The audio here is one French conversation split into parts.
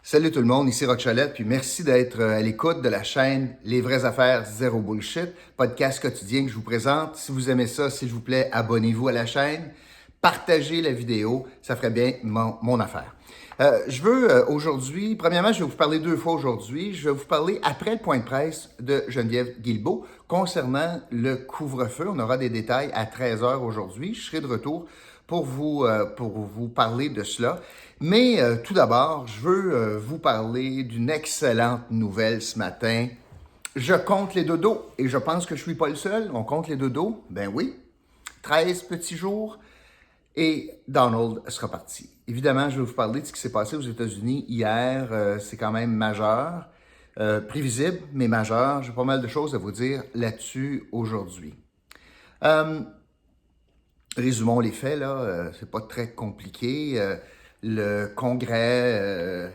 Salut tout le monde, ici Roch Chalette, puis merci d'être à l'écoute de la chaîne Les vraies affaires zéro bullshit, podcast quotidien que je vous présente. Si vous aimez ça, s'il vous plaît, abonnez-vous à la chaîne, partagez la vidéo, ça ferait bien mon affaire. Premièrement, je vais vous parler deux fois aujourd'hui. Je vais vous parler après le point de presse de Geneviève Guilbeault concernant le couvre-feu. On aura des détails à 13h aujourd'hui. Je serai de retour pour vous parler de cela. Mais tout d'abord, je veux vous parler d'une excellente nouvelle ce matin. Je compte les dodos et je pense que je ne suis pas le seul. On compte les dodos? Ben oui. 13 petits jours et Donald sera parti. Évidemment, je vais vous parler de ce qui s'est passé aux États-Unis hier. C'est quand même majeur, prévisible, mais majeur. J'ai pas mal de choses à vous dire là-dessus aujourd'hui. Résumons les faits, là. C'est pas très compliqué. Le Congrès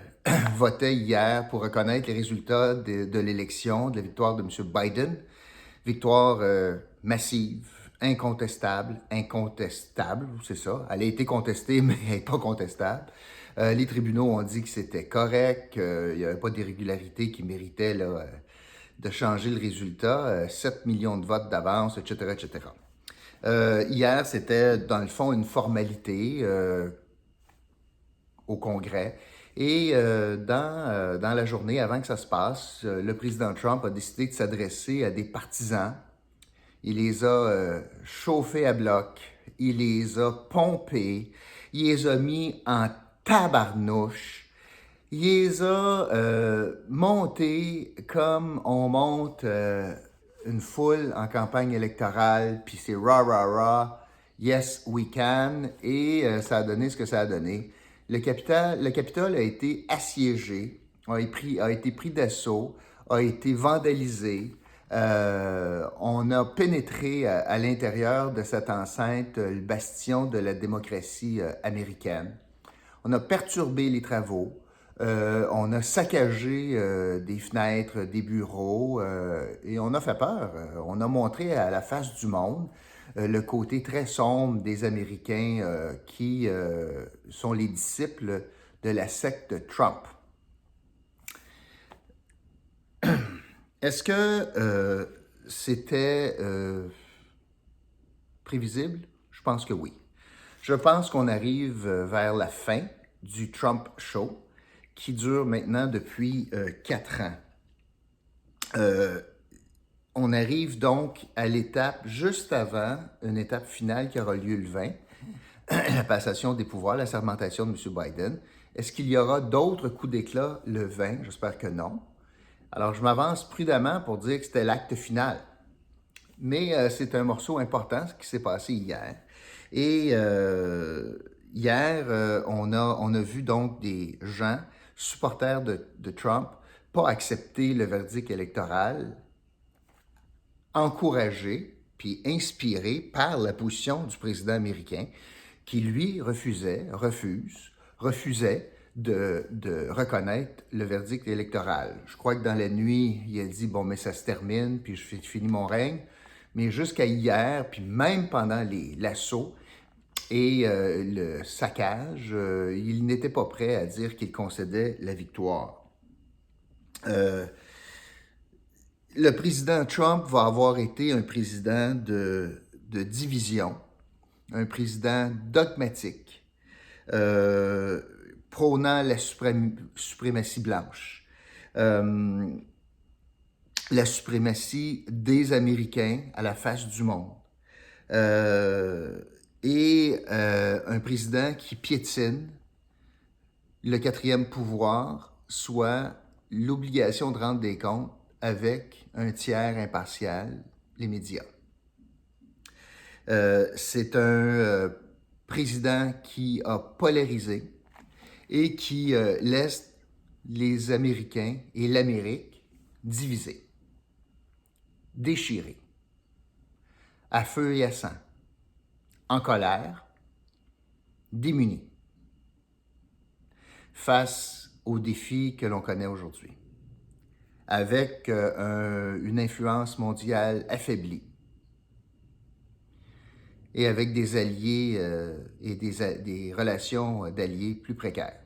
votait hier pour reconnaître les résultats de l'élection, de la victoire de M. Biden. Victoire massive, incontestable, c'est ça. Elle a été contestée, mais elle n'est pas contestable. Les tribunaux ont dit que c'était correct, qu'il n'y avait pas d'irrégularité qui méritait là, de changer le résultat. 7 millions de votes d'avance, etc., etc. Hier, c'était dans le fond une formalité au Congrès. Et dans la journée, avant que ça se passe, le président Trump a décidé de s'adresser à des partisans. Il les a chauffés à bloc, il les a pompés, il les a mis en tabarnouche, il les a montés comme on monte une foule en campagne électorale, puis c'est rah rah rah, yes we can, et ça a donné ce que ça a donné. Le Capitole a été assiégé, a été pris d'assaut, a été vandalisé. On a pénétré à l'intérieur de cette enceinte le bastion de la démocratie américaine. On a perturbé les travaux. On a saccagé des fenêtres, des bureaux et on a fait peur. On a montré à la face du monde le côté très sombre des Américains qui sont les disciples de la secte Trump. Est-ce que c'était prévisible? Je pense que oui. Je pense qu'on arrive vers la fin du Trump Show qui dure maintenant depuis 4 ans. On arrive donc à l'étape juste avant une étape finale qui aura lieu le 20, la passation des pouvoirs, la sermentation de M. Biden. Est-ce qu'il y aura d'autres coups d'éclat le 20? J'espère que non. Alors, je m'avance prudemment pour dire que c'était l'acte final. Mais c'est un morceau important, ce qui s'est passé hier. Et hier, on a vu donc des gens, supporters de Trump, pas accepter le verdict électoral, encouragés puis inspirés par la position du président américain qui, lui, refusait de reconnaître le verdict électoral. Je crois que dans la nuit, il a dit « bon, mais ça se termine, puis je finis mon règne ». Mais jusqu'à hier, puis même pendant l'assaut et le saccage, il n'était pas prêt à dire qu'il concédait la victoire. Le président Trump va avoir été un président de division, un président dogmatique, prônant la suprématie blanche, la suprématie des Américains à la face du monde, et un président qui piétine le quatrième pouvoir, soit l'obligation de rendre des comptes avec un tiers impartial, les médias. C'est un président qui a polarisé et qui laisse les Américains et l'Amérique divisés, déchirés, à feu et à sang, en colère, démunis, face aux défis que l'on connaît aujourd'hui, avec une influence mondiale affaiblie et avec des alliés et des relations d'alliés plus précaires.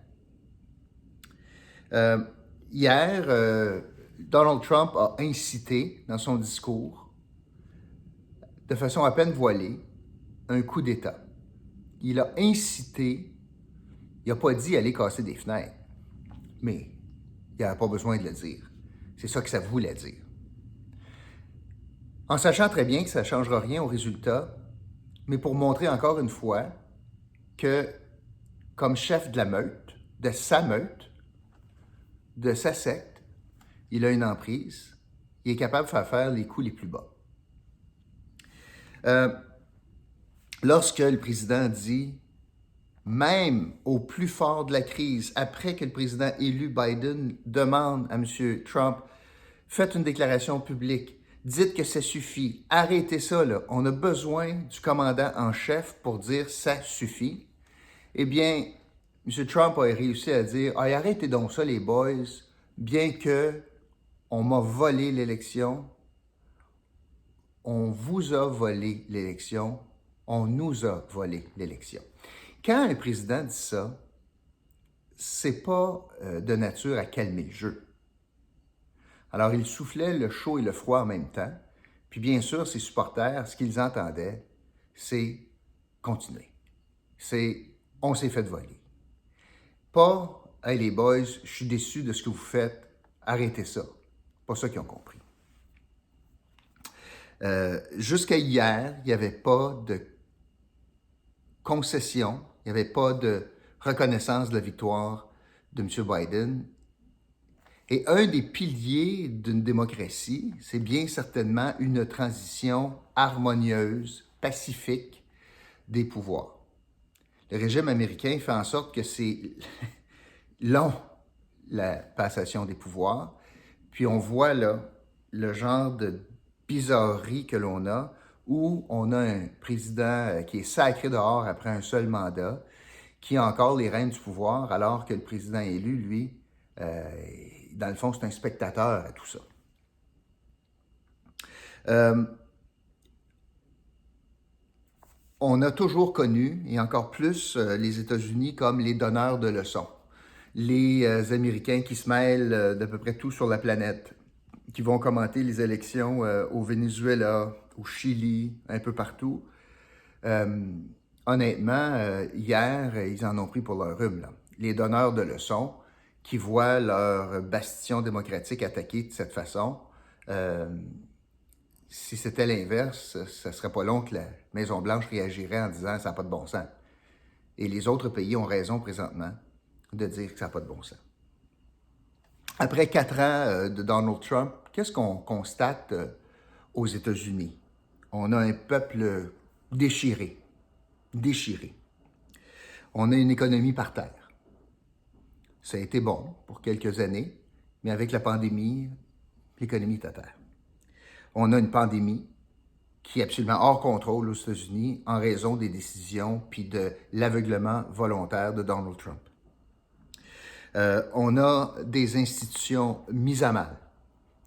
Euh, Hier, Donald Trump a incité dans son discours, de façon à peine voilée, un coup d'État. Il a incité, il n'a pas dit aller casser des fenêtres, mais il n'avait pas besoin de le dire. C'est ça que ça voulait dire. En sachant très bien que ça ne changera rien au résultat, mais pour montrer encore une fois que, comme chef de la meute, de sa secte, il a une emprise, il est capable de faire les coups les plus bas. Lorsque le président dit, même au plus fort de la crise, après que le président élu Biden demande à M. Trump, faites une déclaration publique, dites que ça suffit, arrêtez ça, là. On a besoin du commandant en chef pour dire ça suffit. Eh bien, M. Trump a réussi à dire, arrêtez donc ça les boys, bien que on m'a volé l'élection, on vous a volé l'élection, on nous a volé l'élection. Quand un président dit ça, c'est pas de nature à calmer le jeu. Alors, il soufflait le chaud et le froid en même temps. Puis bien sûr, ses supporters, ce qu'ils entendaient, c'est continuer. C'est on s'est fait voler. Pas hey les boys, je suis déçu de ce que vous faites, arrêtez ça. Pas ça qu'ils ont compris. Jusqu'à hier, il n'y avait pas de concession, il n'y avait pas de reconnaissance de la victoire de M. Biden. Et un des piliers d'une démocratie, c'est bien certainement une transition harmonieuse, pacifique des pouvoirs. Le régime américain fait en sorte que c'est long, la passation des pouvoirs. Puis on voit là le genre de bizarrerie que l'on a, où on a un président qui est sacré dehors après un seul mandat, qui a encore les rênes du pouvoir, alors que le président élu, lui, dans le fond, c'est un spectateur à tout ça. On a toujours connu, et encore plus, les États-Unis comme les donneurs de leçons. Les Américains qui se mêlent d'à peu près tout sur la planète, qui vont commenter les élections au Venezuela, au Chili, un peu partout. Honnêtement, hier, ils en ont pris pour leur rhume, là. Les donneurs de leçons qui voient leur bastion démocratique attaqué de cette façon, si c'était l'inverse, ça ne serait pas long que la Maison-Blanche réagirait en disant « ça n'a pas de bon sens ». Et les autres pays ont raison présentement de dire que ça n'a pas de bon sens. Après 4 ans de Donald Trump, qu'est-ce qu'on constate aux États-Unis? On a un peuple déchiré. On a une économie par terre. Ça a été bon pour quelques années, mais avec la pandémie, l'économie est à terre. On a une pandémie qui est absolument hors contrôle aux États-Unis en raison des décisions puis de l'aveuglement volontaire de Donald Trump. On a des institutions mises à mal,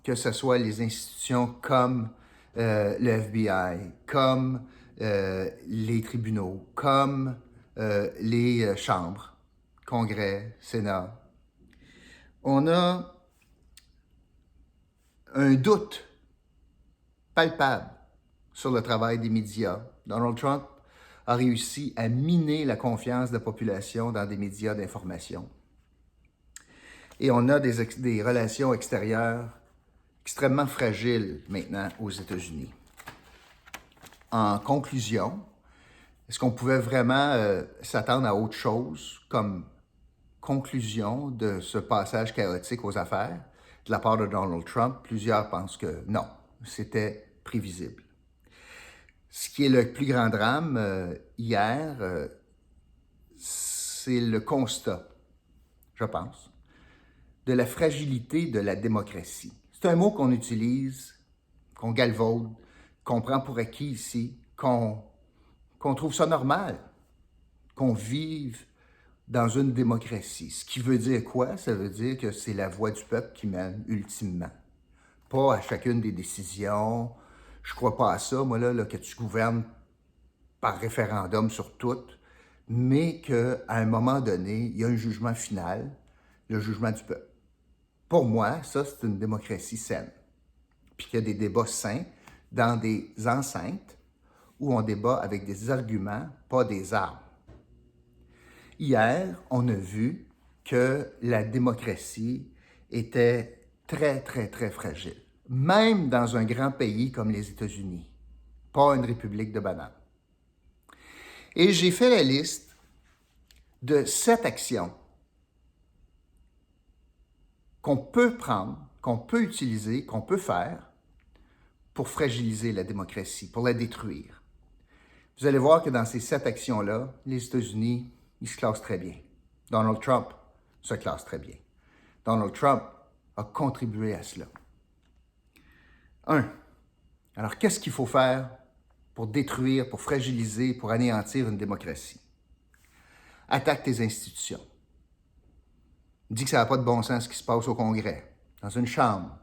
que ce soit les institutions comme le FBI, comme les tribunaux, comme les chambres, Congrès, Sénat. On a un doute palpable sur le travail des médias. Donald Trump a réussi à miner la confiance de la population dans des médias d'information. Et on a des relations extérieures extrêmement fragiles maintenant aux États-Unis. En conclusion, est-ce qu'on pouvait vraiment s'attendre à autre chose comme conclusion de ce passage chaotique aux affaires de la part de Donald Trump? Plusieurs pensent que non, c'était prévisible. Ce qui est le plus grand drame hier, c'est le constat, je pense, de la fragilité de la démocratie. C'est un mot qu'on utilise, qu'on galvaude, qu'on prend pour acquis ici, qu'on trouve ça normal, qu'on vive dans une démocratie. Ce qui veut dire quoi? Ça veut dire que c'est la voix du peuple qui mène ultimement. Pas à chacune des décisions. Je crois pas à ça, moi, là que tu gouvernes par référendum sur tout, mais qu'à un moment donné, il y a un jugement final, le jugement du peuple. Pour moi, ça, c'est une démocratie saine. Puis qu'il y a des débats sains dans des enceintes où on débat avec des arguments, pas des armes. Hier, on a vu que la démocratie était très, très, très fragile, même dans un grand pays comme les États-Unis, pas une république de bananes. Et j'ai fait la liste de 7 actions qu'on peut prendre, qu'on peut utiliser, qu'on peut faire pour fragiliser la démocratie, pour la détruire. Vous allez voir que dans ces 7 actions-là, les États-Unis, ils se classent très bien. Donald Trump se classe très bien. Donald Trump a contribué à cela. 1. Alors, qu'est-ce qu'il faut faire pour détruire, pour fragiliser, pour anéantir une démocratie? Attaque tes institutions. Dis que ça n'a pas de bon sens ce qui se passe au Congrès, dans une chambre.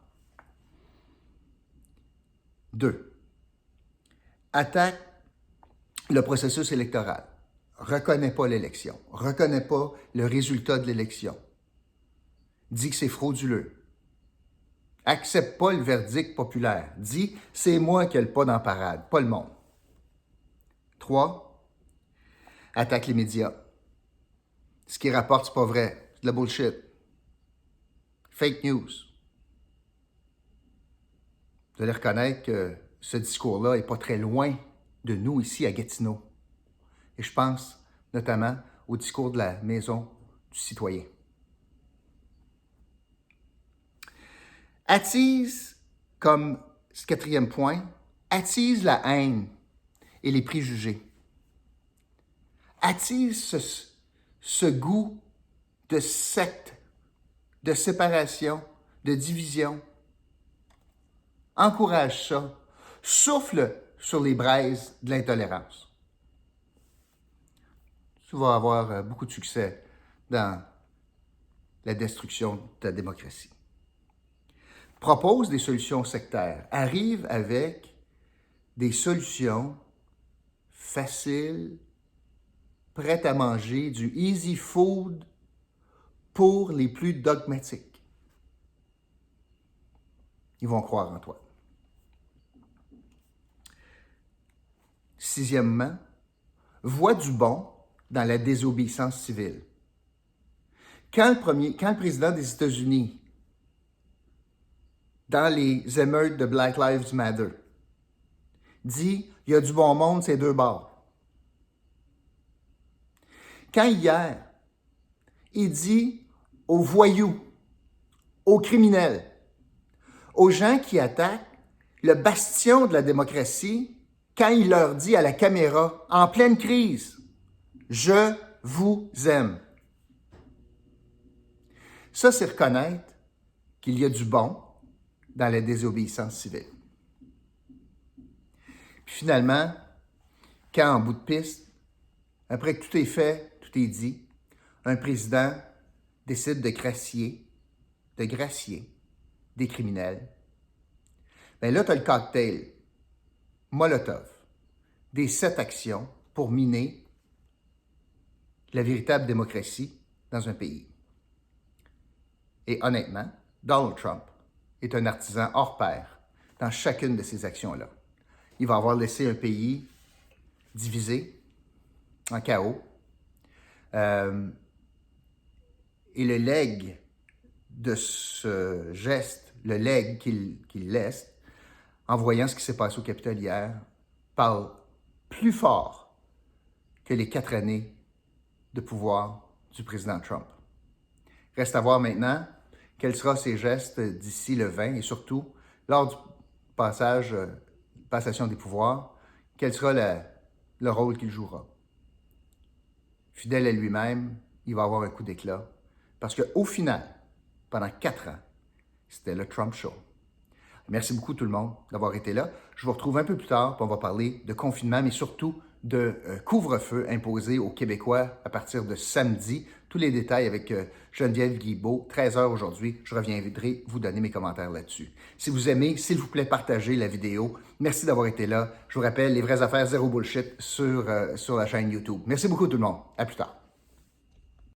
2. Attaque le processus électoral. Reconnais pas l'élection. Reconnais pas le résultat de l'élection. Dis que c'est frauduleux. Accepte pas le verdict populaire. Dis, c'est moi qui ai le pas dans la parade, pas le monde. 3. Attaque les médias. Ce qu'ils rapportent, c'est pas vrai. C'est de la bullshit. Fake news. Vous allez reconnaître que ce discours-là n'est pas très loin de nous ici à Gatineau. Et je pense notamment au discours de la Maison du citoyen. Attise, comme ce 4e point, attise la haine et les préjugés. Attise ce goût de secte, de séparation, de division. Encourage ça. Souffle sur les braises de l'intolérance. Tu vas avoir beaucoup de succès dans la destruction de ta démocratie. Propose des solutions sectaires. Arrive avec des solutions faciles, prêtes à manger, du easy food pour les plus dogmatiques. Ils vont croire en toi. 6e, vois du bon dans la désobéissance civile. Quand le président des États-Unis, dans les émeutes de Black Lives Matter, dit « il y a du bon monde, ces deux bords ». Quand hier, il dit aux voyous, aux criminels, aux gens qui attaquent le bastion de la démocratie, quand il leur dit à la caméra, en pleine crise, « Je vous aime ». Ça, c'est reconnaître qu'il y a du bon dans la désobéissance civile. Puis finalement, quand en bout de piste, après que tout est fait, tout est dit, un président décide de gracier des criminels, bien là, tu as le cocktail Molotov des 7 actions pour miner la véritable démocratie dans un pays. Et honnêtement, Donald Trump est un artisan hors pair dans chacune de ces actions-là. Il va avoir laissé un pays divisé, en chaos. Et le legs de ce geste, le legs qu'il laisse, en voyant ce qui s'est passé au Capitole hier, parle plus fort que les 4 années de pouvoir du président Trump. Reste à voir maintenant quels seront ses gestes d'ici le 20 et surtout, lors du passation des pouvoirs, quel sera le rôle qu'il jouera. Fidèle à lui-même, il va avoir un coup d'éclat parce qu'au final, pendant 4 ans, c'était le Trump Show. Merci beaucoup tout le monde d'avoir été là. Je vous retrouve un peu plus tard, puis on va parler de confinement, mais surtout de couvre-feu imposé aux Québécois à partir de samedi. Tous les détails avec Geneviève Guilbeault, 13h aujourd'hui. Je reviendrai vous donner mes commentaires là-dessus. Si vous aimez, s'il vous plaît, partagez la vidéo. Merci d'avoir été là. Je vous rappelle, les vraies affaires, zéro bullshit sur la chaîne YouTube. Merci beaucoup tout le monde. À plus tard.